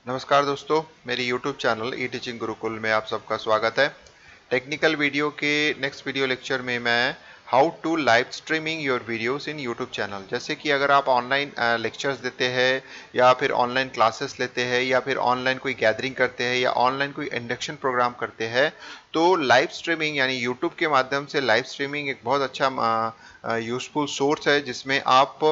नमस्कार दोस्तों, मेरी YouTube channel e teaching Gurukul में आप सबका स्वागत है। टेक्निकल वीडियो के नेक्स्ट वीडियो लेक्चर में मैं how to live streaming your videos in YouTube channel, जैसे कि अगर आप ऑनलाइन लेक्चर्स देते हैं या फिर ऑनलाइन क्लासेस लेते हैं या फिर ऑनलाइन कोई गैदरिंग करते हैं या ऑनलाइन कोई इंडक्शन प्रोग्राम करते हैं, तो लाइव स्ट्रीमिंग यानी यूट्यूब के माध्यम से लाइव स्ट्रीमिंग एक बहुत अच्छा यूजफुल सोर्स है, जिसमें आप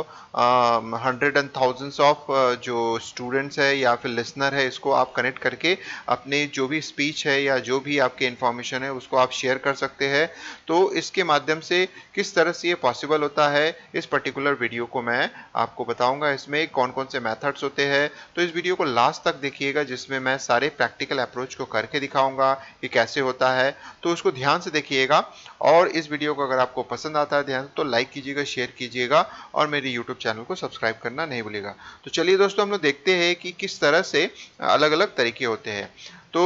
हंड्रेड एंड थाउजेंड्स ऑफ जो स्टूडेंट्स है या फिर लिसनर है, इसको आप कनेक्ट करके अपने जो भी स्पीच है या जो भी आपके इंफॉर्मेशन है उसको आप शेयर कर सकते हैं। तो इसके माध्यम से किस तरह से ये पॉसिबल होता है, इस पर्टिकुलर वीडियो को मैं आपको बताऊंगा। इसमें कौन कौन से मेथड्स होते हैं, तो इस वीडियो को लास्ट तक देखिएगा, जिसमें मैं सारे प्रैक्टिकल अप्रोच को करके दिखाऊंगा कि कैसे होता है। तो उसको ध्यान से देखिएगा, और इस वीडियो को अगर आपको पसंद आता है ध्यान तो लाइक कीजिएगा, शेयर कीजिएगा और मेरे यूट्यूब चैनल को सब्सक्राइब करना नहीं भूलिएगा। तो चलिए दोस्तों, हम लोग देखते हैं कि किस तरह से अलग अलग तरीके होते हैं। तो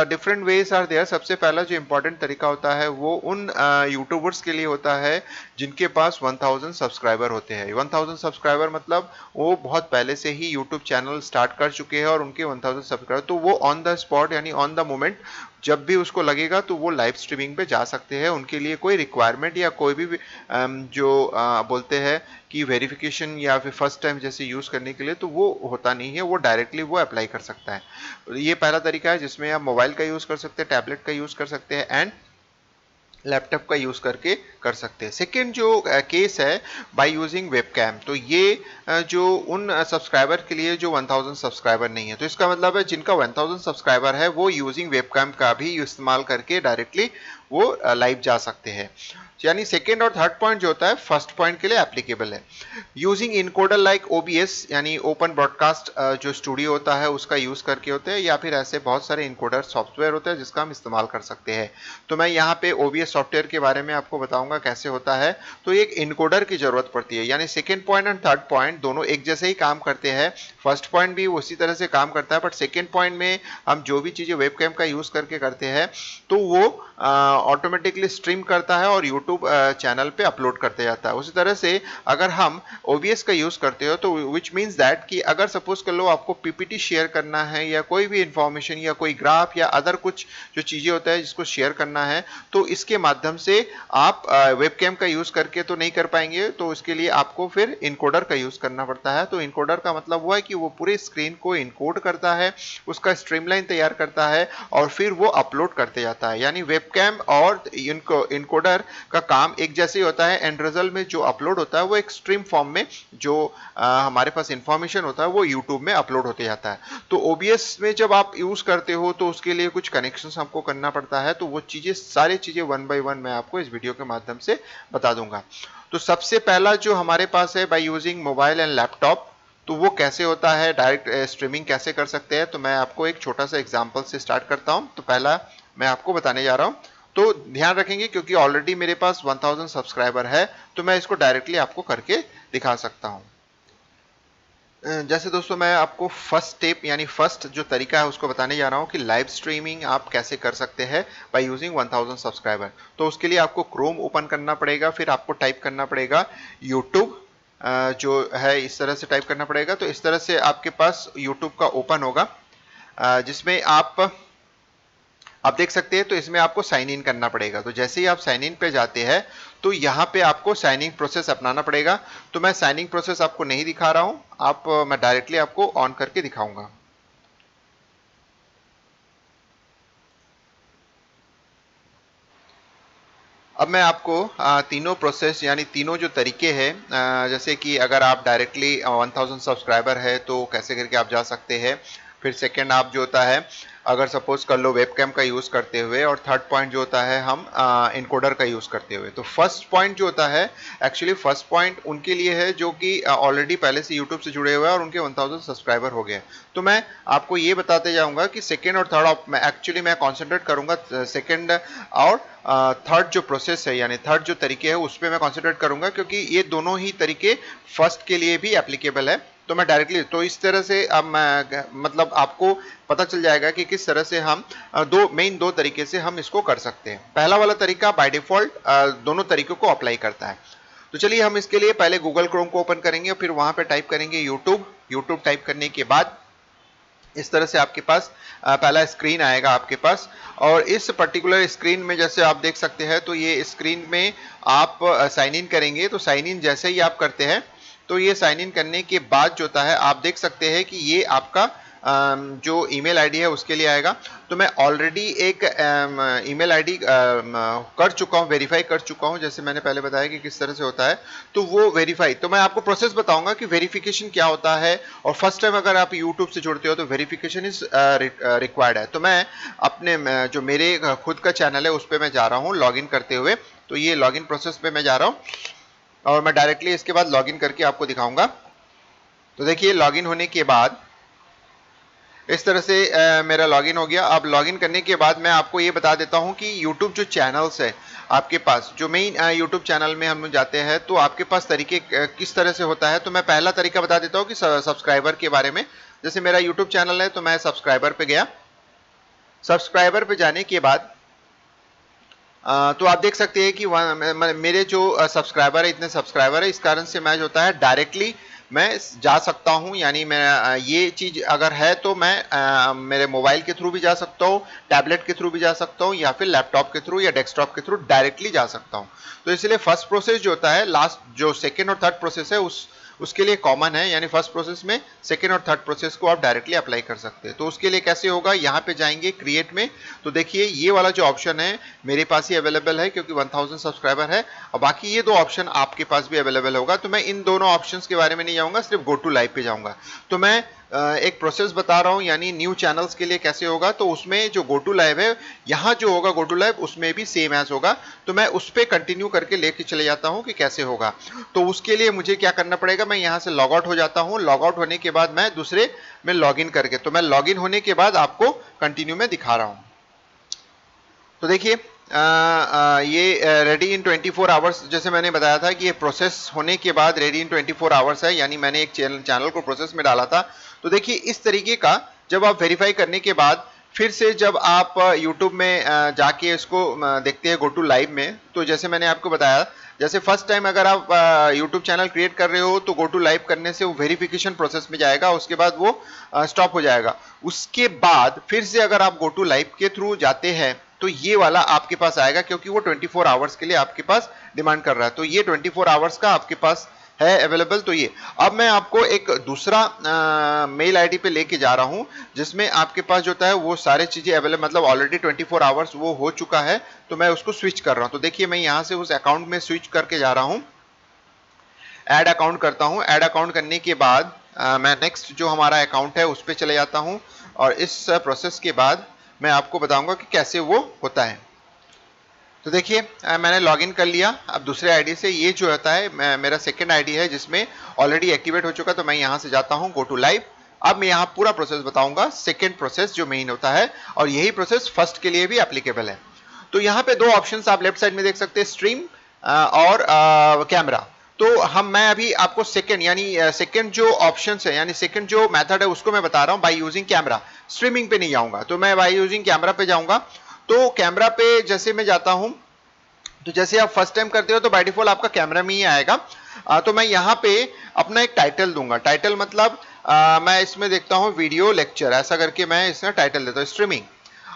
डिफरेंट वेज आर देयर। सबसे पहला जो इंपॉर्टेंट तरीका होता है वो उन यूट्यूबर्स के लिए होता है जिनके पास 1000 सब्सक्राइबर होते हैं। 1000 सब्सक्राइबर मतलब वो बहुत पहले से ही यूट्यूब चैनल स्टार्ट कर चुके हैं और उनके 1000 सब्सक्राइबर, तो वो ऑन द स्पॉट यानी ऑन द मोमेंट जब भी उसको लगेगा तो वो लाइव स्ट्रीमिंग पे जा सकते हैं। उनके लिए कोई रिक्वायरमेंट या कोई भी जो बोलते हैं कि वेरिफिकेशन या फिर फर्स्ट टाइम जैसे यूज़ करने के लिए, तो वो होता नहीं है, वो डायरेक्टली वो अप्लाई कर सकता है। ये पहला तरीका है जिसमें आप मोबाइल का यूज़ कर सकते हैं, टैबलेट का यूज़ कर सकते हैं एंड लैपटॉप का यूज़ करके कर सकते हैं। सेकेंड जो केस है बाय यूजिंग वेबकैम, तो ये जो उन सब्सक्राइबर के लिए जो 1000 सब्सक्राइबर नहीं है, तो इसका मतलब है जिनका 1000 सब्सक्राइबर है वो यूजिंग वेबकैम का भी इस्तेमाल करके डायरेक्टली वो लाइव जा सकते हैं। यानी सेकेंड और थर्ड पॉइंट जो होता है फर्स्ट पॉइंट के लिए एप्लीकेबल है। यूजिंग इनकोडर लाइक ओबीएस यानी ओपन ब्रॉडकास्ट जो स्टूडियो होता है उसका यूज करके होते हैं, या फिर ऐसे बहुत सारे इनकोडर सॉफ्टवेयर होते हैं जिसका हम इस्तेमाल कर सकते हैं। तो मैं यहाँ पे ओबीएस सॉफ्टवेयर के बारे में आपको बताऊंगा कैसे होता है। तो एक इनकोडर की जरूरत पड़ती है, यानी second point and third point दोनों एक जैसे ही काम करते हैं। फर्स्ट पॉइंट भी उसी तरह से काम करता है, बट सेकेंड पॉइंट में हम जो भी चीजें वेबकैम का यूज करके करते हैं तो वो ऑटोमेटिकली स्ट्रीम करता है और यूट्यूब चैनल पे अपलोड करते जाता है। उसी तरह से अगर हम OBS का यूज करते हो तो विच मीन्स दैट कि अगर सपोज कर लो आपको पीपीटी शेयर करना है या कोई भी इंफॉर्मेशन या कोई ग्राफ या अदर कुछ जो चीजें होता है जिसको शेयर करना है, तो इसके माध्यम से आप वेबकैम का यूज करके तो नहीं कर पाएंगे, तो इसके लिए आपको फिर इनकोडर का यूज करना पड़ता है। तो इनकोडर का मतलब हुआ है कि वो पूरे स्क्रीन को इनकोड करता है, उसका स्ट्रीमलाइन तैयार करता है और फिर वो अपलोड करते जाता है। यानी वेबकैम और इनकोडर का काम एक जैसे ही होता है। एंड रिजल्ट में जो अपलोड होता है वो एक स्ट्रीम फॉर्म में जो हमारे पास इंफॉर्मेशन होता है वो यूट्यूब में अपलोड होते जाता है। तो ओबीएस में जब आप यूज करते हो तो उसके लिए कुछ कनेक्शंस आपको करना पड़ता है, तो वो चीजें सारी चीजें वन बाय वन मैं आपको इस वीडियो के माध्यम से बता दूंगा। तो सबसे पहला जो हमारे पास है by using mobile and laptop, तो वो कैसे होता है, डायरेक्ट स्ट्रीमिंग कैसे कर सकते हैं। तो मैं आपको एक छोटा सा एग्जांपल से स्टार्ट करता हूं। तो पहला मैं आपको बताने जा रहा हूं, तो ध्यान रखेंगे क्योंकि ऑलरेडी मेरे पास 1000 सब्सक्राइबर है, तो मैं इसको डायरेक्टली आपको करके दिखा सकता हूं। जैसे दोस्तों मैं आपको फर्स्ट स्टेप यानी फर्स्ट जो तरीका है उसको बताने जा रहा हूं कि लाइव स्ट्रीमिंग आप कैसे कर सकते हैं बाय यूजिंग 1000 सब्सक्राइबर। तो उसके लिए आपको क्रोम ओपन करना पड़ेगा, फिर आपको टाइप करना पड़ेगा यूट्यूब, जो है इस तरह से टाइप करना पड़ेगा। तो इस तरह से आपके पास यूट्यूब का ओपन होगा, जिसमें आप देख सकते हैं। तो इसमें आपको साइन इन करना पड़ेगा। तो जैसे ही आप साइन इन पे जाते हैं तो यहाँ पे आपको साइन इन प्रोसेस अपनाना पड़ेगा। तो मैं साइन इन प्रोसेस आपको नहीं दिखा रहा हूँ, मैं डायरेक्टली आपको ऑन करके दिखाऊंगा। अब मैं आपको तीनों प्रोसेस यानी तीनों जो तरीके हैं, जैसे कि अगर आप डायरेक्टली 1000 सब्सक्राइबर है तो कैसे करके आप जा सकते हैं। फिर सेकंड आप जो होता है अगर सपोज कर लो वेबकैम का यूज करते हुए, और थर्ड पॉइंट जो होता है हम इनकोडर का यूज करते हुए। तो फर्स्ट पॉइंट जो होता है एक्चुअली फर्स्ट पॉइंट उनके लिए है जो कि ऑलरेडी पहले से यूट्यूब से जुड़े हुए हैं और उनके 1000 सब्सक्राइबर हो गए। तो मैं आपको ये बताते जाऊंगा कि सेकेंड और थर्ड मैं कॉन्सेंट्रेट करूंगा सेकेंड और थर्ड जो प्रोसेस है यानी थर्ड जो तरीके है उस पर मैं कॉन्सेंट्रेट करूंगा, क्योंकि ये दोनों ही तरीके फर्स्ट के लिए भी एप्लीकेबल है। तो मैं डायरेक्टली तो इस तरह से अब मैं मतलब आपको पता चल जाएगा कि किस तरह से हम दो तरीके से हम इसको कर सकते हैं। पहला वाला तरीका बाय डिफॉल्ट दोनों तरीकों को अप्लाई करता है। तो चलिए हम इसके लिए पहले गूगल क्रोम को ओपन करेंगे और फिर वहां पे टाइप करेंगे यूट्यूब। यूट्यूब टाइप करने के बाद इस तरह से आपके पास पहला स्क्रीन आएगा आपके पास। और इस पर्टिकुलर स्क्रीन में जैसे आप देख सकते हैं, तो ये स्क्रीन में आप साइन इन करेंगे। तो साइन इन जैसे ही आप करते हैं, तो ये साइन इन करने के बाद जो होता है, आप देख सकते हैं कि ये आपका जो ईमेल आईडी है उसके लिए आएगा। तो मैं ऑलरेडी एक ईमेल आईडी कर चुका हूँ, वेरीफाई कर चुका हूँ, जैसे मैंने पहले बताया कि किस तरह से होता है। तो वो वेरीफाई, तो मैं आपको प्रोसेस बताऊंगा कि वेरिफिकेशन क्या होता है। और फर्स्ट टाइम अगर आप यूट्यूब से जुड़ते हो तो वेरिफिकेशन इज रिक्वायर्ड है। तो मैं अपने जो मेरे खुद का चैनल है उस पर मैं जा रहा हूँ लॉगिन करते हुए। तो ये लॉगिन प्रोसेस पे मैं जा रहा हूँ और मैं डायरेक्टली इसके बाद लॉगिन करके आपको दिखाऊंगा। तो देखिए, लॉगिन होने के बाद इस तरह से मेरा लॉगिन हो गया। अब लॉगिन करने के बाद मैं आपको ये बता देता हूं कि YouTube जो चैनल्स है आपके पास, जो मेन YouTube चैनल में हम जाते हैं, तो आपके पास तरीके किस तरह से होता है। तो मैं पहला तरीका बता देता हूं कि सब्सक्राइबर के बारे में। जैसे मेरा YouTube चैनल है तो मैं सब्सक्राइबर पे गया। सब्सक्राइबर पे जाने के बाद तो आप देख सकते हैं कि मेरे जो सब्सक्राइबर है, इतने सब्सक्राइबर है, इस कारण से मैं जो होता है डायरेक्टली मैं जा सकता हूं। यानी मैं ये चीज अगर है तो मैं मेरे मोबाइल के थ्रू भी जा सकता हूं, टैबलेट के थ्रू भी जा सकता हूं, या फिर लैपटॉप के थ्रू या डेस्कटॉप के थ्रू डायरेक्टली जा सकता हूं। तो इसलिए फर्स्ट प्रोसेस जो होता है, लास्ट जो सेकेंड और थर्ड प्रोसेस है उसके लिए कॉमन है। यानी फर्स्ट प्रोसेस में सेकेंड और थर्ड प्रोसेस को आप डायरेक्टली अप्लाई कर सकते हैं। तो उसके लिए कैसे होगा, यहाँ पे जाएंगे क्रिएट में। तो देखिए, ये वाला जो ऑप्शन है मेरे पास ही अवेलेबल है क्योंकि 1000 सब्सक्राइबर है, और बाकी ये दो ऑप्शन आपके पास भी अवेलेबल होगा। तो मैं इन दोनों ऑप्शंस के बारे में नहीं जाऊंगा, सिर्फ गो टू लाइव पे जाऊंगा। तो मैं एक प्रोसेस बता रहा हूं, यानी न्यू चैनल्स के लिए कैसे होगा। तो उसमें जो गो टू लाइव है, यहाँ जो होगा गो टू लाइव, उसमें भी सेम एज होगा। तो मैं उस पर कंटिन्यू करके लेके चले जाता हूँ कि कैसे होगा। तो उसके लिए मुझे क्या करना पड़ेगा, मैं यहाँ से लॉग आउट हो जाता हूँ। लॉग आउट होने के बाद मैं दूसरे में लॉग इन करके, तो मैं लॉग इन होने के बाद आपको कंटिन्यू में दिखा रहा हूँ। तो देखिए, ये रेडी इन 24 आवर्स, जैसे मैंने बताया था कि ये प्रोसेस होने के बाद रेडी इन 24 आवर्स है। यानी मैंने एक चैनल को प्रोसेस में डाला था। तो देखिए, इस तरीके का जब आप वेरीफाई करने के बाद फिर से जब आप YouTube में जाके इसको देखते हैं गो टू लाइव में, तो जैसे मैंने आपको बताया, जैसे फर्स्ट टाइम अगर आप YouTube चैनल क्रिएट कर रहे हो तो गो टू लाइव करने से वो वेरिफिकेशन प्रोसेस में जाएगा, उसके बाद वो स्टॉप हो जाएगा। उसके बाद फिर से अगर आप गो टू लाइव के थ्रू जाते हैं तो ये वाला आपके पास आएगा, क्योंकि वो 24 आवर्स के लिए आपके पास डिमांड कर रहा है। तो ये 24 आवर्स का आपके पास है अवेलेबल। तो ये अब मैं आपको एक दूसरा मेल आईडी पे लेके जा रहा हूं, जिसमें आपके पास जो होता है वो सारे चीजें अवेलेबल, मतलब ऑलरेडी 24 आवर्स वो हो चुका है। तो मैं उसको स्विच कर रहा हूं। तो देखिए, मैं यहां से उस अकाउंट में स्विच करके जा रहा हूं, ऐड अकाउंट करता हूं। ऐड अकाउंट करने के बाद मैं नेक्स्ट जो हमारा अकाउंट है उस पर चले जाता हूं, और इस प्रोसेस के बाद मैं आपको बताऊंगा कि कैसे वो होता है। तो देखिए, मैंने लॉगिन कर लिया। अब दूसरे आईडी से, ये जो होता है मेरा सेकंड आईडी है जिसमें ऑलरेडी एक्टिवेट हो चुका। तो मैं यहां से जाता हूं गो टू लाइव। अब मैं यहाँ पूरा प्रोसेस बताऊंगा, सेकंड प्रोसेस जो मेन होता है, और यही प्रोसेस फर्स्ट के लिए भी एप्लीकेबल है। तो यहाँ पे दो ऑप्शंस आप लेफ्ट साइड में देख सकते हैं, स्ट्रीम और कैमरा। तो मैं अभी आपको सेकंड, यानी सेकंड जो ऑप्शन है, यानी सेकंड जो मेथड है उसको मैं बता रहा हूँ, बाय यूजिंग कैमरा। स्ट्रीमिंग पे नहीं जाऊंगा, तो मैं बाय यूजिंग कैमरा पे जाऊंगा। तो कैमरा पे जैसे मैं जाता हूं, तो जैसे आप फर्स्ट टाइम करते हो तो बाय डिफॉल्ट आपका कैमरा में ही आएगा। तो मैं यहाँ पे अपना एक टाइटल दूंगा। टाइटल मतलब मैं इसमें देखता हूँ वीडियो लेक्चर, ऐसा करके मैं इसमें टाइटल देता हूँ, स्ट्रीमिंग।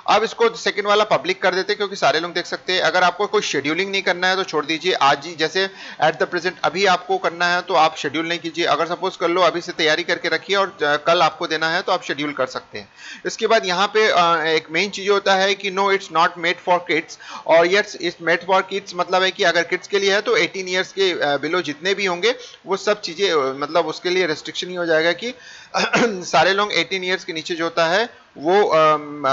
अब इसको सेकंड वाला पब्लिक कर देते हैं क्योंकि सारे लोग देख सकते हैं। अगर आपको कोई शेड्यूलिंग नहीं करना है तो छोड़ दीजिए, आज ही जैसे एट द प्रेजेंट अभी आपको करना है तो आप शेड्यूल नहीं कीजिए। अगर सपोज कर लो अभी से तैयारी करके रखिए और कल आपको देना है तो आप शेड्यूल कर सकते हैं। इसके बाद यहाँ पे एक मेन चीज होता है कि no it's not made for kids, और yes it's made for kids मतलब है कि अगर किड्स के लिए है तो 18 ईयर्स के बिलो जितने भी होंगे वो सब चीजें, मतलब उसके लिए रेस्ट्रिक्शन ही हो जाएगा कि सारे लोग 18 ईयर्स के नीचे जो होता है वो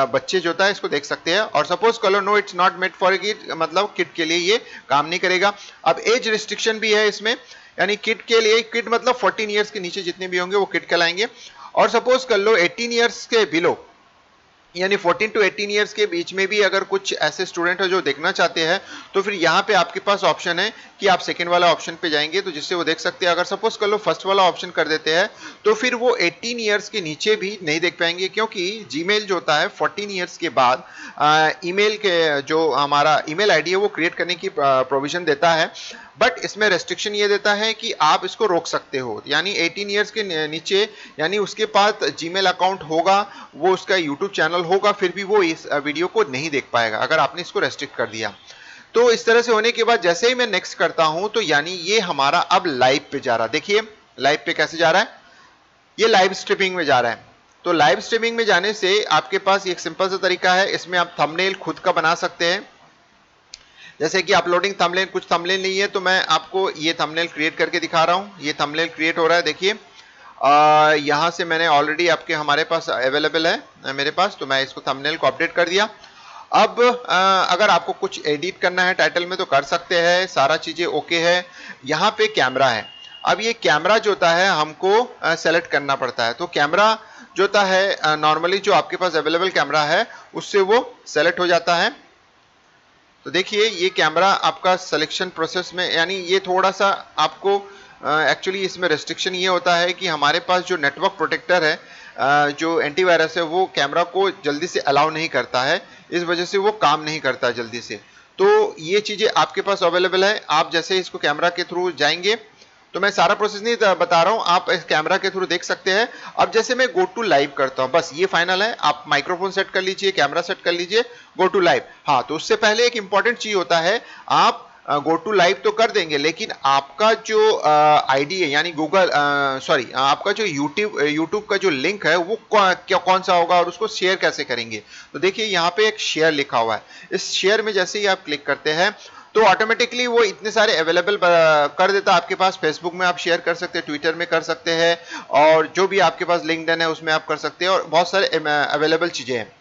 बच्चे जो होता है इसको देख सकते हैं। और सपोज करो no it's not made for kid, मतलब किड के लिए ये काम नहीं करेगा। अब एज रिस्ट्रिक्शन भी है इसमें, यानी किड के लिए, किड मतलब 14 ईयर्स के नीचे जितने भी होंगे वो किड कहलाएंगे। और सपोज कर लो 18 ईयर्स के बिलो, यानी 14 टू 18 ईयर्स के बीच में भी अगर कुछ ऐसे स्टूडेंट है जो देखना चाहते हैं तो फिर यहाँ पे आपके पास ऑप्शन है कि आप सेकंड वाला ऑप्शन पे जाएंगे तो जिससे वो देख सकते हैं। अगर सपोज कर लो फर्स्ट वाला ऑप्शन कर देते हैं तो फिर वो 18 ईयर्स के नीचे भी नहीं देख पाएंगे, क्योंकि जीमेल जो होता है 14 ईयर्स के बाद ईमेल के जो हमारा ईमेल आईडी है वो क्रिएट करने की प्रोविजन देता है। बट इसमें रेस्ट्रिक्शन ये देता है कि आप इसको रोक सकते हो, यानी 18 ईयर्स के नीचे, यानी उसके पास जीमेल अकाउंट होगा, वो उसका यूट्यूब चैनल होगा, फिर भी वो इस वीडियो को नहीं देख पाएगा अगर आपने इसको रेस्ट्रिक्ट कर दिया। तो इस तरह से होने के बाद जैसे ही मैं नेक्स्ट करता हूं तो यानी ये हमारा अब लाइव पे जा रहा है। देखिए लाइव पे कैसे जा रहा है, ये लाइव स्ट्रीमिंग में जा रहा है। तो लाइव स्ट्रीमिंग में जाने से आपके पास एक सिंपल सा तरीका है, इसमें आप थंबनेल खुद का बना सकते हैं। जैसे कि अपलोडिंग थंबनेल, कुछ थंबनेल नहीं है तो मैं आपको ये थंबनेल क्रिएट करके दिखा रहा हूं। ये थंबनेल क्रिएट हो रहा है, देखिए यहां से मैंने ऑलरेडी आपके हमारे पास अवेलेबल है मेरे पास, तो मैं इसको थंबनेल को अपडेट कर दिया। अब अगर आपको कुछ एडिट करना है टाइटल में तो कर सकते हैं, सारा चीजें ओके है। यहाँ पे कैमरा है, अब ये कैमरा जो होता है हमको सेलेक्ट करना पड़ता है। तो कैमरा जो होता है नॉर्मली जो आपके पास अवेलेबल कैमरा है उससे वो सेलेक्ट हो जाता है। तो देखिए ये कैमरा आपका सिलेक्शन प्रोसेस में, यानी ये थोड़ा सा आपको एक्चुअली इसमें रेस्ट्रिक्शन ये होता है कि हमारे पास जो नेटवर्क प्रोटेक्टर है, जो एंटीवायरस है, वो कैमरा को जल्दी से अलाउ नहीं करता है, इस वजह से वो काम नहीं करता जल्दी से। तो ये चीजें आपके पास अवेलेबल है। आप जैसे इसको कैमरा के थ्रू जाएंगे, तो मैं सारा प्रोसेस नहीं बता रहा हूं, आप इस कैमरा के थ्रू देख सकते हैं। अब जैसे मैं गो टू लाइव करता हूं, बस ये फाइनल है। आप माइक्रोफोन सेट कर लीजिए, कैमरा सेट कर लीजिए, गो टू लाइव। हाँ, तो उससे पहले एक इंपॉर्टेंट चीज होता है, आप गो टू लाइव तो कर देंगे, लेकिन आपका जो आईडी है, यानी गूगल सॉरी आपका जो यूट्यूब का जो लिंक है वो कौन सा होगा और उसको शेयर कैसे करेंगे। तो देखिए यहाँ पे एक शेयर लिखा हुआ है, इस शेयर में जैसे ही आप क्लिक करते हैं तो ऑटोमेटिकली वो इतने सारे अवेलेबल कर देता है आपके पास। फेसबुक में आप शेयर कर सकते हैं, ट्विटर में कर सकते हैं, और जो भी आपके पास लिंक्डइन है उसमें आप कर सकते हैं, और बहुत सारे अवेलेबल चीजें हैं।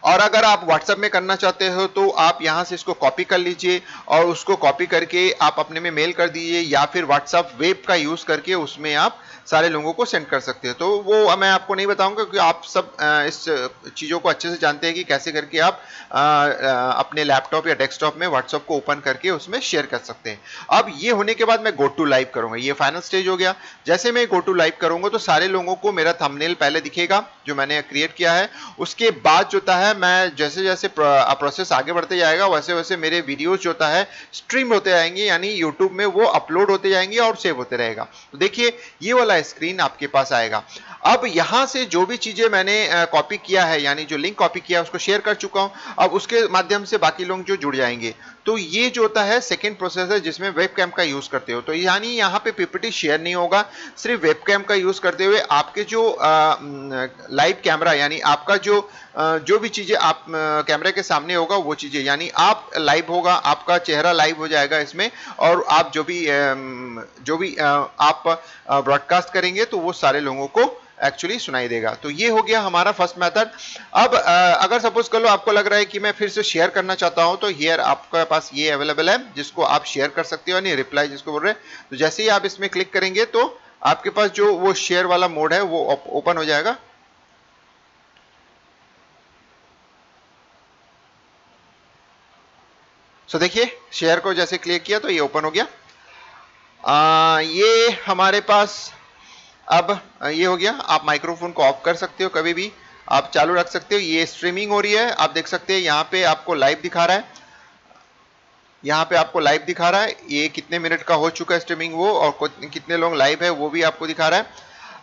और अगर आप व्हाट्सएप में करना चाहते हो तो आप यहाँ से इसको कॉपी कर लीजिए और उसको कॉपी करके आप अपने में मेल कर दीजिए, या फिर व्हाट्सएप वेब का यूज करके उसमें आप सारे लोगों को सेंड कर सकते हो। तो वो मैं आपको नहीं बताऊंगा क्योंकि आप सब इस चीज़ों को अच्छे से जानते हैं कि कैसे करके आप अपने लैपटॉप या डेस्कटॉप में व्हाट्सएप को ओपन करके उसमें शेयर कर सकते हैं। अब ये होने के बाद मैं गो टू लाइव करूंगा, ये फाइनल स्टेज हो गया। जैसे मैं गो टू लाइव करूंगा तो सारे लोगों को मेरा थंबनेल पहले दिखेगा जो मैंने क्रिएट किया है। उसके बाद जो होता है, मैं जैसे जैसे प्रोसेस आगे बढ़ते जाएगा वैसे वैसे मेरे वीडियोस जो होता है स्ट्रीम होते जाएंगे, यानी यूट्यूब में वो अपलोड होते जाएंगे और सेव होते रहेगा। तो देखिए ये वाला स्क्रीन आपके पास आएगा। अब यहां से जो भी चीजें मैंने कॉपी किया है, यानी जो लिंक कॉपी किया है उसको शेयर कर चुका हूं, अब उसके माध्यम से बाकी लोग जो जुड़ जाएंगे। तो ये जो होता है सेकंड प्रोसेस है जिसमें वेबकैम का यूज करते हो। तो यानी यहाँ पे पीपीटी शेयर नहीं होगा, सिर्फ वेबकैम का यूज करते हुए आपके जो लाइव कैमरा, यानी आपका जो भी चीजें आप कैमरे के सामने होगा वो चीजें, यानी आप लाइव होगा, आपका चेहरा लाइव हो जाएगा इसमें, और आप जो भी आप ब्रॉडकास्ट करेंगे तो वो सारे लोगों को एक्चुअली सुनाई देगा। तो ये हो गया हमारा फर्स्ट मेथड। अब अगर सपोज कर लो आपको लग रहा है कि मैं फिर से शेयर करना चाहता हूं, तो हियर आपके पास ये अवेलेबल है जिसको आप शेयर कर सकते हो, यानी रिप्लाई जिसको बोल रहे हैं। तो जैसे ही आप इसमें क्लिक करेंगे तो आपके पास जो वो शेयर वाला मोड है वो ओपन हो जाएगा। सो देखिए शेयर को जैसे क्लिक किया तो ये ओपन हो गया। ये हमारे पास अब ये हो गया। आप माइक्रोफोन को ऑफ कर सकते हो, कभी भी आप चालू रख सकते हो। ये स्ट्रीमिंग हो रही है, आप देख सकते हैं यहाँ पे आपको लाइव दिखा रहा है, यहाँ पे आपको लाइव दिखा रहा है ये कितने मिनट का हो चुका है स्ट्रीमिंग वो, और कितने लोग लाइव है वो भी आपको दिखा रहा है।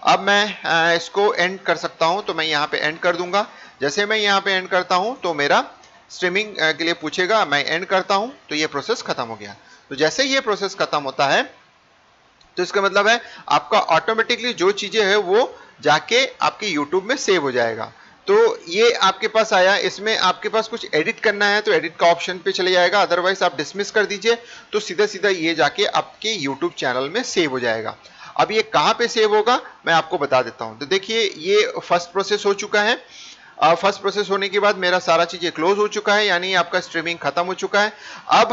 अब मैं इसको एंड कर सकता हूँ, तो मैं यहाँ पे एंड कर दूंगा। जैसे मैं यहाँ पे एंड करता हूँ तो मेरा स्ट्रीमिंग के लिए पूछेगा, मैं एंड करता हूँ तो ये प्रोसेस खत्म हो गया। तो जैसे ये प्रोसेस खत्म होता है तो इसका मतलब है आपका ऑटोमेटिकली जो चीजें है वो जाके आपके यूट्यूब में सेव हो जाएगा। तो ये आपके पास आया, इसमें आपके पास कुछ एडिट करना है तो एडिट का ऑप्शन पे चले जाएगा, अदरवाइज आप डिसमिस कर दीजिए तो सीधा सीधा ये जाके आपके यूट्यूब चैनल में सेव हो जाएगा। अब ये कहाँ पे सेव होगा मैं आपको बता देता हूँ। तो देखिए ये फर्स्ट प्रोसेस हो चुका है। फर्स्ट प्रोसेस होने के बाद मेरा सारा चीजें क्लोज हो चुका है, यानी आपका स्ट्रीमिंग खत्म हो चुका है। अब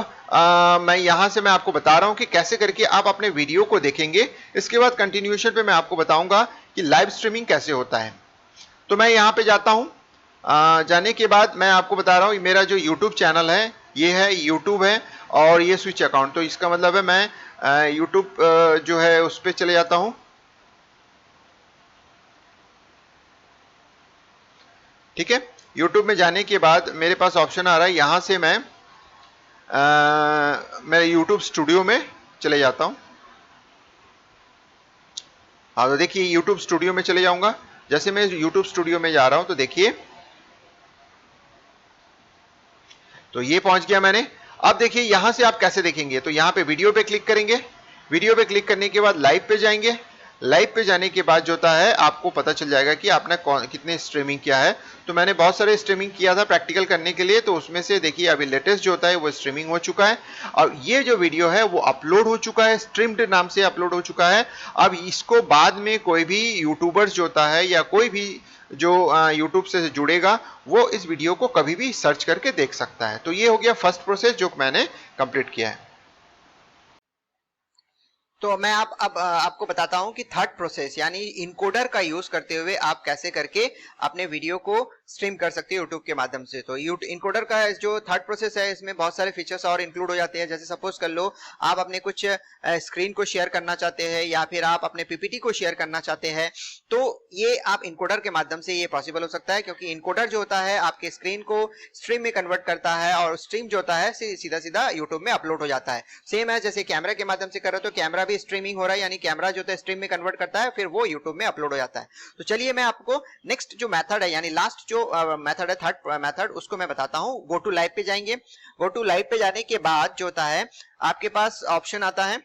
मैं यहां से मैं आपको बता रहा हूं कि कैसे करके आप अपने वीडियो को देखेंगे। इसके बाद कंटिन्यूएशन पे मैं आपको बताऊंगा कि लाइव स्ट्रीमिंग कैसे होता है। तो मैं यहाँ पे जाता हूँ, जाने के बाद मैं आपको बता रहा हूँ मेरा जो यूट्यूब चैनल है ये है, यूट्यूब है, और ये स्विच अकाउंट। तो इसका मतलब है मैं यूट्यूब जो है उस पर चले जाता हूँ। ठीक है, यूट्यूब में जाने के बाद मेरे पास ऑप्शन आ रहा है, यहां से मैं मैं YouTube स्टूडियो में चले जाता हूं। हाँ, तो देखिए YouTube स्टूडियो में चले जाऊंगा। जैसे मैं YouTube स्टूडियो में जा रहा हूं तो देखिए, तो ये पहुंच गया मैंने। अब देखिए यहां से आप कैसे देखेंगे, तो यहां पे वीडियो पे क्लिक करेंगे। वीडियो पे क्लिक करने के बाद लाइव पे जाएंगे। लाइव पे जाने के बाद जो होता है आपको पता चल जाएगा कि आपने कितने स्ट्रीमिंग किया है। तो मैंने बहुत सारे स्ट्रीमिंग किया था प्रैक्टिकल करने के लिए, तो उसमें से देखिए अभी लेटेस्ट जो होता है वो स्ट्रीमिंग हो चुका है। और ये जो वीडियो है वो अपलोड हो चुका है, स्ट्रीम्ड नाम से अपलोड हो चुका है। अब इसको बाद में कोई भी यूट्यूबर्स जो होता है या कोई भी जो यूट्यूब से जुड़ेगा वो इस वीडियो को कभी भी सर्च करके देख सकता है। तो ये हो गया फर्स्ट प्रोसेस जो मैंने कंप्लीट किया है। तो मैं अब आपको बताता हूं कि थर्ड प्रोसेस यानी इनकोडर का यूज करते हुए आप कैसे करके अपने वीडियो को स्ट्रीम कर सकते हो यूट्यूब के माध्यम से। तो इनकोडर का जो थर्ड प्रोसेस है इसमें बहुत सारे फीचर्स और इंक्लूड हो जाते हैं। जैसे सपोज कर लो आप अपने कुछ स्क्रीन को शेयर करना चाहते हैं या फिर आप अपने पीपीटी को शेयर करना चाहते हैं, तो ये आप इनकोडर के माध्यम से ये पॉसिबल हो सकता है, क्योंकि इनकोडर जो होता है आपके स्क्रीन को स्ट्रीम में कन्वर्ट करता है और स्ट्रीम जो होता है सीधा सीधा यूट्यूब में अपलोड हो जाता है। सेम है जैसे कैमरा के माध्यम से कर रहे हो तो कैमरा भी स्ट्रीमिंग हो रहा है, यानी कैमरा जो है स्ट्रीम में कन्वर्ट करता है फिर वो यूट्यूब में अपलोड हो जाता है। तो चलिए मैं आपको नेक्स्ट जो मेथड है यानी लास्ट जो मेथड है थर्ड मेथड उसको मैं बताता हूं। गो टू लाइव पे जाएंगे। गो टू लाइव पे जाने के बाद जो होता है आपके पास ऑप्शन आता है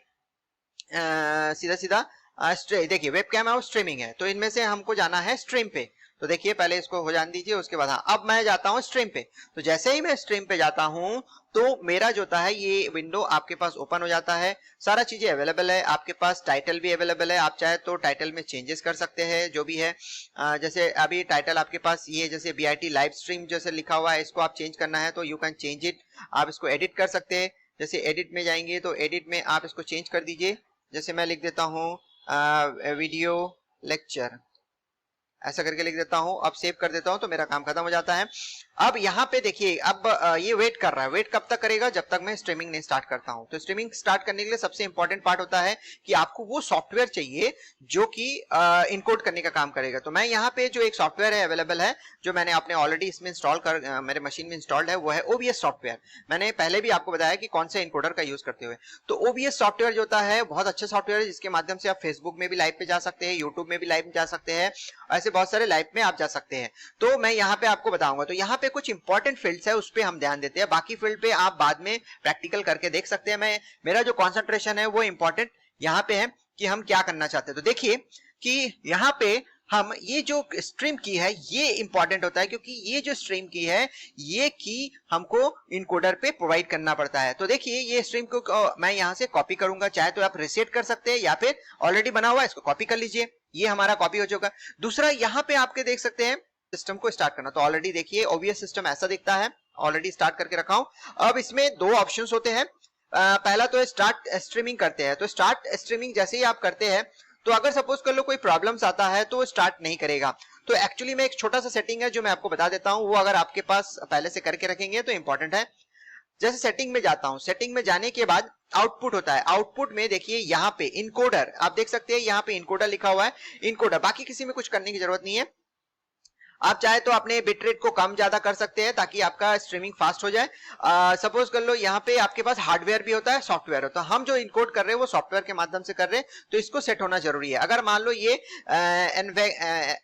सीधा सीधा देखिए वेबकैम है और स्ट्रीमिंग है, तो इनमें से हमको जाना है स्ट्रीम पे। तो देखिए पहले इसको हो जान दीजिए, उसके बाद हाँ अब मैं जाता हूँ स्ट्रीम पे। तो जैसे ही मैं स्ट्रीम पे जाता हूँ तो मेरा जो होता है ये विंडो आपके पास ओपन हो जाता है। सारा चीजें अवेलेबल है, आपके पास टाइटल भी अवेलेबल है। आप चाहे तो टाइटल में चेंजेस कर सकते हैं जो भी है। जैसे अभी टाइटल आपके पास ये जैसे BIT लाइव स्ट्रीम जैसे लिखा हुआ है, इसको आप चेंज करना है तो यू कैन चेंज इट। आप इसको एडिट कर सकते हैं। जैसे एडिट में जाएंगे तो एडिट में आप इसको चेंज कर दीजिए। जैसे मैं लिख देता हूँ वीडियो लेक्चर, ऐसा करके लिख देता हूं। अब सेव कर देता हूं तो मेरा काम खत्म हो जाता है। अब यहाँ पे देखिए अब ये वेट कर रहा है। वेट कब तक करेगा? जब तक मैं स्ट्रीमिंग नहीं स्टार्ट करता हूं। तो स्ट्रीमिंग स्टार्ट करने के लिए सबसे इंपॉर्टेंट पार्ट होता है कि आपको वो सॉफ्टवेयर चाहिए जो कि इनकोड करने का काम करेगा। तो मैं यहाँ पे जो एक सॉफ्टवेयर है अवेलेबल है जो मैंने अपने ऑलरेडी इसमें इंस्टॉल कर मेरे मशीन में इंस्टॉल्ड है, वो है OBS सॉफ्टवेयर। मैंने पहले भी आपको बताया कि कौन से इनकोडर का यूज करते हुए। तो OBS सॉफ्टवेयर जो होता है बहुत अच्छा सॉफ्टवेयर है, जिसके माध्यम से आप फेसबुक में भी लाइव पे जा सकते हैं, यूट्यूब में भी लाइव जा सकते हैं, ऐसे बहुत सारे लाइव में आप जा सकते हैं। तो मैं यहाँ पे आपको बताऊंगा। तो यहाँ पे कुछ इंपॉर्टेंट फील्ड्स है उस पे हम ध्यान देते हैं, बाकी फील्ड पे आप बाद में प्रैक्टिकल करके देख सकते हैं। मेरा जो कंसंट्रेशन है वो इंपॉर्टेंट यहाँ पे है कि हम क्या करना चाहते हैं। तो देखिए कि यहाँ पे हम ये जो स्ट्रीम की है ये इंपॉर्टेंट होता है, क्योंकि ये जो स्ट्रीम की है ये की हमको इनकोडर पे प्रोवाइड करना पड़ता है। तो देखिए ये स्ट्रीम को मैं यहाँ से कॉपी करूंगा, चाहे तो आप रिसेट कर सकते हैं या फिर ऑलरेडी बना हुआ है इसको कॉपी कर लीजिए। ये हमारा कॉपी हो चुका। दूसरा यहाँ पे आपके देख सकते हैं सिस्टम को स्टार्ट करना। तो ऑलरेडी देखिए OBS सिस्टम ऐसा दिखता है, ऑलरेडी स्टार्ट करके रखा हूं। अब इसमें दो ऑप्शंस होते हैं। पहला तो स्टार्ट स्ट्रीमिंग करते हैं। तो स्टार्ट स्ट्रीमिंग जैसे ही आप करते हैं तो अगर सपोज कर लो कोई प्रॉब्लम्स आता है तो स्टार्ट नहीं करेगा। तो एक्चुअली में एक छोटा सा सेटिंग है जो मैं आपको बता देता हूं, वो अगर आपके पास पहले से करके रखेंगे तो इंपॉर्टेंट है। जैसे सेटिंग में जाता हूं, सेटिंग में जाने के बाद आउटपुट होता है। आउटपुट में देखिए यहाँ पे इनकोडर आप देख सकते हैं, यहाँ पे इनकोडर लिखा हुआ है। इनकोडर बाकी किसी में कुछ करने की जरूरत नहीं है। आप चाहे तो अपने बिट रेट को कम ज्यादा कर सकते हैं ताकि आपका स्ट्रीमिंग फास्ट हो जाए। सपोज कर लो यहाँ पे आपके पास हार्डवेयर भी होता है सॉफ्टवेयर होता है। हम जो इनकोड कर रहे हैं वो सॉफ्टवेयर के माध्यम से कर रहे हैं, तो इसको सेट होना जरूरी है। अगर मान लो ये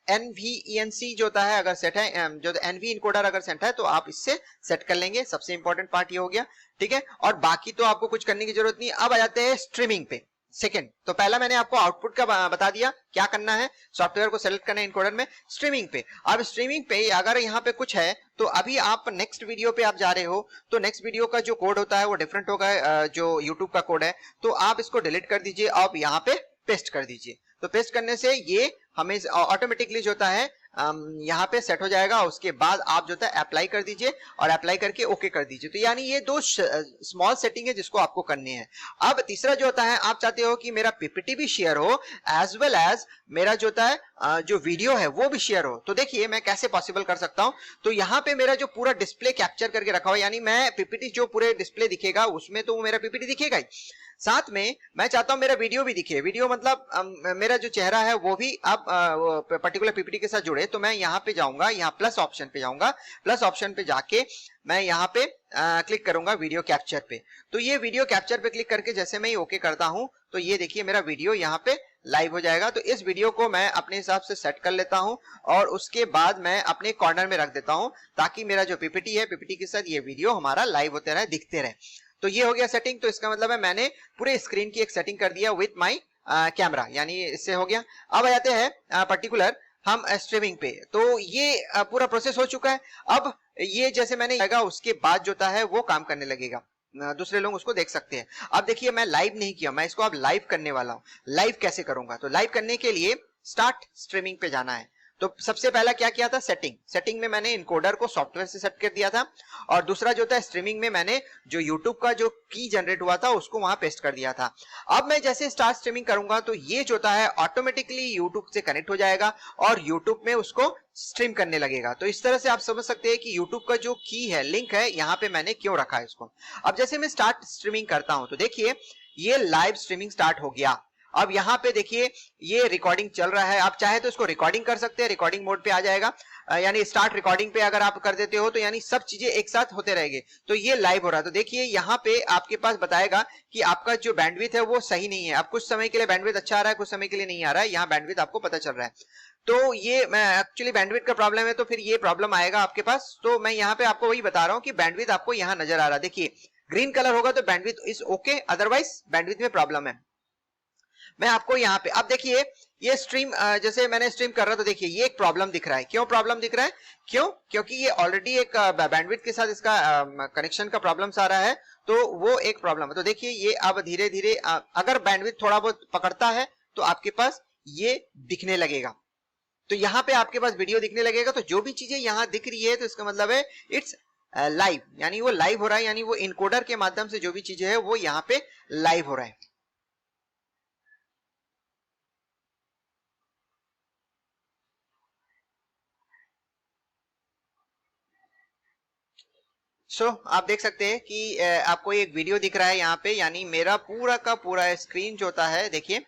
NVENC जो होता है अगर सेट है, जो NV इनकोडर अगर सेट है तो आप इससे सेट कर लेंगे। सबसे इंपॉर्टेंट पार्ट ये हो गया, ठीक है। और बाकी तो आपको कुछ करने की जरूरत नहीं। अब आ जाते हैं स्ट्रीमिंग पे। सेकेंड तो पहला मैंने आपको आउटपुट का बता दिया, क्या करना है सॉफ्टवेयर को सेलेक्ट करना है इनकोडर में। स्ट्रीमिंग पे, अब स्ट्रीमिंग पे अगर यहाँ पे कुछ है तो अभी आप नेक्स्ट वीडियो पे आप जा रहे हो तो नेक्स्ट वीडियो का जो कोड होता है वो डिफरेंट होगा, जो यूट्यूब का कोड है। तो आप इसको डिलीट कर दीजिए, आप यहाँ पे पेस्ट कर दीजिए। तो पेस्ट करने से ये हमें ऑटोमेटिकली जो होता है यहाँ पे सेट हो जाएगा। उसके बाद आप जो है अप्लाई कर दीजिए और अप्लाई करके ओके कर दीजिए। तो यानी ये दो स्मॉल सेटिंग है जिसको आपको करनी है। अब तीसरा जो होता है आप चाहते हो कि मेरा पीपीटी भी शेयर हो एज वेल एज मेरा जो होता है जो वीडियो है वो भी शेयर हो। तो देखिए मैं कैसे पॉसिबल कर सकता हूं। तो यहाँ पे मेरा जो पूरा डिस्प्ले कैप्चर करके रखा हुआ, यानी मैं पीपीटी जो पूरे डिस्प्ले दिखेगा उसमें तो वो मेरा पीपीटी दिखेगा ही, साथ में मैं चाहता हूं मेरा वीडियो भी दिखे, वीडियो मतलब मेरा जो चेहरा है वो भी आप पर्टिकुलर पीपीटी के साथ जुड़े। तो मैं यहाँ पे जाऊंगा, यहाँ प्लस ऑप्शन पे जाऊंगा, प्लस ऑप्शन पे जाके मैं यहाँ पे क्लिक करूंगा वीडियो कैप्चर पे। तो ये वीडियो कैप्चर पे क्लिक करके जैसे मैं ओके करता हूं तो ये देखिए मेरा वीडियो यहाँ पे लाइव हो जाएगा। तो इस वीडियो को मैं अपने हिसाब से सेट कर लेता हूं और उसके बाद मैं अपने कॉर्नर में रख देता हूं ताकि मेरा जो पीपीटी है, पीपीटी के साथ ये वीडियो हमारा लाइव होते रहे, दिखते रहे। तो ये हो गया सेटिंग। तो इसका मतलब है मैंने पूरे स्क्रीन की एक सेटिंग कर दिया विथ माई कैमरा, यानी इससे हो गया। अब आ जाते हैं पर्टिकुलर हम स्ट्रीमिंग पे। तो ये पूरा प्रोसेस हो चुका है। अब ये जैसे मैंने आएगा उसके बाद जो है वो काम करने लगेगा, दूसरे लोग उसको देख सकते हैं। अब देखिए मैं लाइव नहीं किया, मैं इसको अब लाइव करने वाला हूं। लाइव कैसे करूंगा? तो लाइव करने के लिए स्टार्ट स्ट्रीमिंग पे जाना है। तो सबसे पहला क्या किया था, सेटिंग में मैंने इनकोडर को सॉफ्टवेयर से सेट कर दिया था। और दूसरा जो था स्ट्रीमिंग में मैंने जो यूट्यूब का जो की जनरेट हुआ था उसको वहां पेस्ट कर दिया था। अब मैं जैसे स्टार्ट स्ट्रीमिंग करूंगा तो ये जो है ऑटोमेटिकली यूट्यूब से कनेक्ट हो जाएगा और यूट्यूब में उसको स्ट्रीम करने लगेगा। तो इस तरह से आप समझ सकते हैं कि यूट्यूब का जो की है, लिंक है, यहाँ पे मैंने क्यों रखा है इसको। अब जैसे मैं स्टार्ट स्ट्रीमिंग करता हूं तो देखिए ये लाइव स्ट्रीमिंग स्टार्ट हो गया। अब यहाँ पे देखिए ये रिकॉर्डिंग चल रहा है। आप चाहे तो इसको रिकॉर्डिंग कर सकते हैं, रिकॉर्डिंग मोड पे आ जाएगा, यानी स्टार्ट रिकॉर्डिंग पे अगर आप कर देते हो तो यानी सब चीजें एक साथ होते रहेंगे। तो ये लाइव हो रहा है। तो देखिए यहाँ पे आपके पास बताएगा कि आपका जो बैंडविड्थ है वो सही नहीं है। अब कुछ समय के लिए बैंडविड्थ अच्छा आ रहा है, कुछ समय के लिए नहीं आ रहा है, यहाँ बैंडविड्थ आपको पता चल रहा है। तो ये मैं एक्चुअली बैंडविड्थ का प्रॉब्लम है तो फिर ये प्रॉब्लम आएगा आपके पास। तो मैं यहाँ पे आपको वही बता रहा हूँ कि बैंडविड्थ आपको यहाँ नजर आ रहा है। देखिए ग्रीन कलर होगा तो bandwidth is okay, otherwise bandwidth में प्रॉब्लम है। मैं आपको यहाँ पे अब देखिए ये स्ट्रीम जैसे मैंने स्ट्रीम कर रहा तो देखिए ये एक प्रॉब्लम दिख रहा है। क्यों प्रॉब्लम दिख रहा है? क्योंकि ये ऑलरेडी एक बैंडविड्थ के साथ इसका कनेक्शन का प्रॉब्लम्स आ रहा है, तो वो एक प्रॉब्लम है। तो देखिए ये अब धीरे धीरे अगर बैंडविड्थ थोड़ा बहुत पकड़ता है तो आपके पास ये दिखने लगेगा। तो यहाँ पे आपके पास वीडियो दिखने लगेगा। तो जो भी चीजें यहाँ दिख रही है तो इसका मतलब है इट्स लाइव, यानी वो लाइव हो रहा है, यानी वो इनकोडर के माध्यम से जो भी चीजें है वो यहाँ पे लाइव हो रहा है। आप देख सकते हैं कि आपको एक वीडियो दिख रहा है यहाँ पे, यानी मेरा पूरा का पूरा स्क्रीन जो होता है देखिए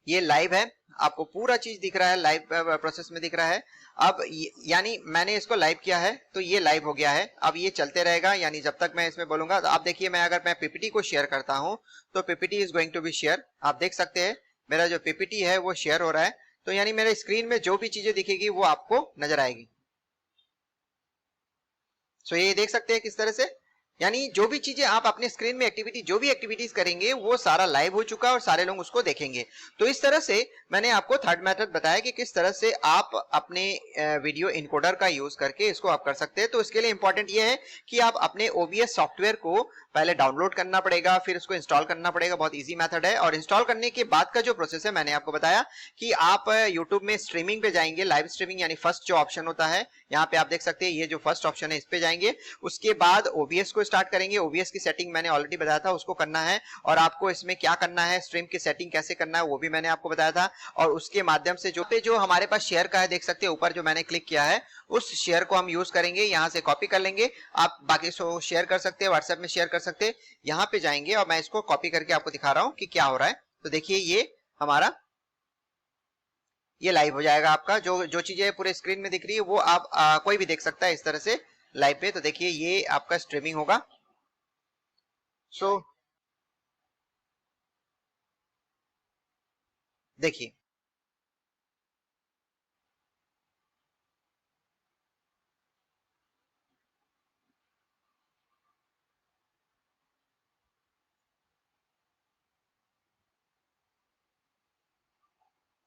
ये लाइव है। आपको पूरा चीज दिख रहा है, लाइव प्रोसेस में दिख रहा है। अब यानी मैंने इसको लाइव किया है तो ये लाइव हो गया है। अब ये चलते रहेगा, यानी जब तक मैं इसमें बोलूंगा। तो आप देखिए मैं अगर मैं पीपीटी को शेयर करता हूं तो PPT is going to be share. आप देख सकते हैं मेरा जो पीपीटी है वो शेयर हो रहा है। तो यानी मेरे स्क्रीन में जो भी चीजें दिखेगी वो आपको नजर आएगी। ये देख सकते हैं किस तरह से, यानी जो भी चीजें आप अपने स्क्रीन में एक्टिविटी, जो भी एक्टिविटीज करेंगे वो सारा लाइव हो चुका है और सारे लोग उसको देखेंगे। तो इस तरह से मैंने आपको थर्ड मेथड बताया कि किस तरह से आप अपने वीडियो इनकोडर का यूज करके इसको आप कर सकते हैं। तो इसके लिए इंपॉर्टेंट ये है कि आप अपने OBS सॉफ्टवेयर को पहले डाउनलोड करना पड़ेगा, फिर उसको इंस्टॉल करना पड़ेगा। बहुत इजी मेथड है। और इंस्टॉल करने के बाद का जो प्रोसेस है मैंने आपको बताया कि आप यूट्यूब में स्ट्रीमिंग पे जाएंगे, लाइव स्ट्रीमिंग, यानी फर्स्ट जो ऑप्शन होता है यहाँ पे आप देख सकते हैं, ये जो फर्स्ट ऑप्शन है इस पे जाएंगे। उसके बाद OBS को स्टार्ट करेंगे। OBS की सेटिंग मैंने ऑलरेडी बताया था, उसको करना है। और आपको इसमें क्या करना है, स्ट्रीम की सेटिंग कैसे करना है वो भी मैंने आपको बताया था। और उसके माध्यम से जो हमारे पास शेयर का है देख सकते हैं ऊपर जो मैंने क्लिक किया है, उस शेयर को हम यूज करेंगे। यहाँ से कॉपी कर लेंगे, आप बाकी शेयर कर सकते हैं, व्हाट्सएप में शेयर कर सकते हैं। यहाँ पे जाएंगे और मैं इसको कॉपी करके आपको दिखा रहा हूं कि क्या हो रहा है। तो देखिए ये हमारा ये लाइव हो जाएगा। आपका जो जो चीजें पूरे स्क्रीन में दिख रही है वो आप कोई भी देख सकता है इस तरह से लाइव पे। तो देखिए ये आपका स्ट्रीमिंग होगा। देखिए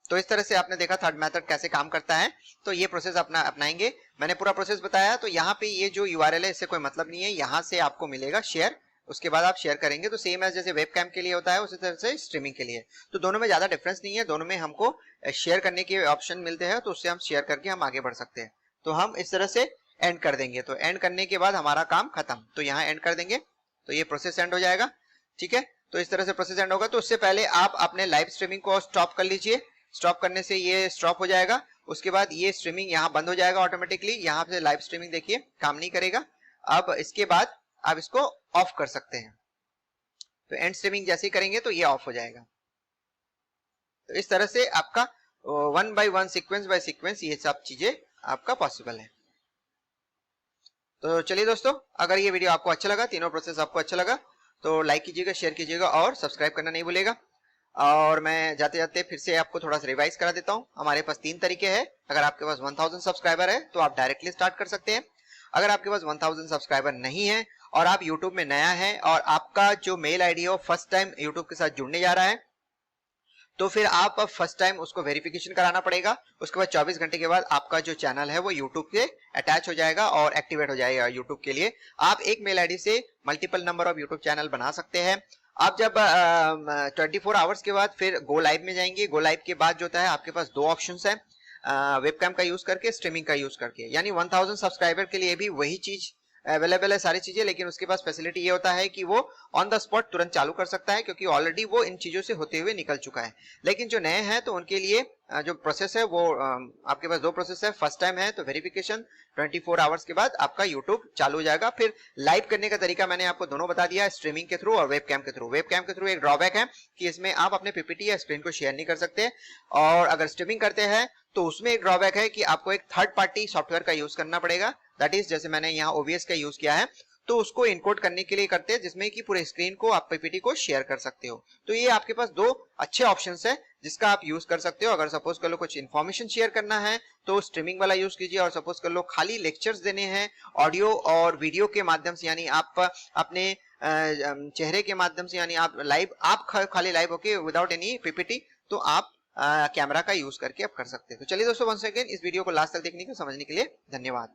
तो इस तरह से आपने देखा थर्ड मेथड कैसे काम करता है। तो ये प्रोसेस अपनाएंगे। मैंने पूरा प्रोसेस बताया। तो यहाँ पे ये जो URL है इससे कोई मतलब नहीं है, यहाँ से आपको मिलेगा शेयर। उसके बाद आप शेयर करेंगे तो सेम एज जैसे वेब कैम के लिए होता है उसी तरह से स्ट्रीमिंग के लिए। तो दोनों में ज्यादा डिफरेंस नहीं है, दोनों में हमको शेयर करने के ऑप्शन मिलते हैं, तो उससे हम शेयर करके हम आगे बढ़ सकते हैं। तो हम इस तरह से एंड कर देंगे। तो एंड करने के बाद हमारा काम खत्म। तो यहाँ एंड कर देंगे तो ये प्रोसेस एंड हो जाएगा। ठीक है, तो इस तरह से प्रोसेस एंड होगा। तो उससे पहले आप अपने लाइव स्ट्रीमिंग को स्टॉप कर लीजिए। स्टॉप करने से ये स्टॉप हो जाएगा। उसके बाद ये स्ट्रीमिंग यहाँ बंद हो जाएगा ऑटोमेटिकली। यहाँ से लाइव स्ट्रीमिंग देखिए काम नहीं करेगा। अब इसके बाद आप इसको ऑफ कर सकते हैं। तो एंड स्ट्रीमिंग जैसे ही करेंगे तो ये ऑफ हो जाएगा। तो इस तरह से आपका one by one, sequence by sequence ये सब चीजें आपका पॉसिबल है। तो चलिए दोस्तों, अगर ये वीडियो आपको अच्छा लगा, तीनों प्रोसेस आपको अच्छा लगा, तो लाइक कीजिएगा, शेयर कीजिएगा और सब्सक्राइब करना नहीं भूलिएगा। और मैं जाते जाते फिर से आपको थोड़ा सा रिवाइज करा देता हूँ। हमारे पास 3 तरीके हैं। अगर आपके पास 1000 सब्सक्राइबर है तो आप डायरेक्टली स्टार्ट कर सकते हैं। अगर आपके पास 1000 सब्सक्राइबर नहीं है और आप यूट्यूब में नया है और आपका जो मेल आईडी है वो फर्स्ट टाइम यूट्यूब के साथ जुड़ने जा रहा है, तो फिर आप फर्स्ट टाइम उसको वेरिफिकेशन कराना पड़ेगा। उसके बाद 24 घंटे के बाद आपका जो चैनल है वो यूट्यूब से अटैच हो जाएगा और एक्टिवेट हो जाएगा यूट्यूब के लिए। आप एक मेल आईडी से multiple number of YouTube channel बना सकते हैं। आप जब 24 आवर्स के बाद फिर गो लाइव में जाएंगे, गो लाइव के बाद जो होता है आपके पास 2 ऑप्शंस है, वेबकैम का यूज करके, स्ट्रीमिंग का यूज करके। यानी 1000 सब्सक्राइबर के लिए भी वही चीज अवेलेबल है, सारी चीजें, लेकिन उसके पास फैसिलिटी ये होता है कि वो ऑन द स्पॉट तुरंत चालू कर सकता है, क्योंकि ऑलरेडी वो इन चीजों से होते हुए निकल चुका है। लेकिन जो नए हैं तो उनके लिए जो प्रोसेस है वो आपके पास 2 प्रोसेस है। फर्स्ट टाइम है तो वेरिफिकेशन, 24 आवर्स के बाद आपका यूट्यूब चालू हो जाएगा। फिर लाइव करने का तरीका मैंने आपको दोनों बता दिया, स्ट्रीमिंग के थ्रू और वेबकैम के थ्रू। वेबकैम के थ्रू एक ड्रॉबैक है कि इसमें आप अपने पीपीटी या स्क्रीन को शेयर नहीं कर सकते, और अगर स्ट्रीमिंग करते हैं तो उसमें एक ड्रॉबैक है कि आपको एक थर्ड पार्टी सॉफ्टवेयर का यूज करना पड़ेगा। दैट इज, जैसे मैंने यहाँ OBS का यूज किया है, तो उसको इनकोड करने के लिए करते हैं, जिसमें कि पूरे स्क्रीन को आप पीपीटी को शेयर कर सकते हो। तो ये आपके पास 2 अच्छे ऑप्शंस है जिसका आप यूज कर सकते हो। अगर सपोज कर लो कुछ इन्फॉर्मेशन शेयर करना है तो स्ट्रीमिंग वाला यूज कीजिए, और सपोज कर लो खाली लेक्चर्स देने हैं ऑडियो और वीडियो के माध्यम से, यानी आप अपने चेहरे के माध्यम से, यानी आप लाइव, आप खाली लाइव होके विदाउट एनी पीपीटी, तो आप कैमरा का यूज करके आप कर सकते हैं। तो चलिए दोस्तों, वंस अगेन इस वीडियो को लास्ट तक देखने के, समझने के लिए धन्यवाद।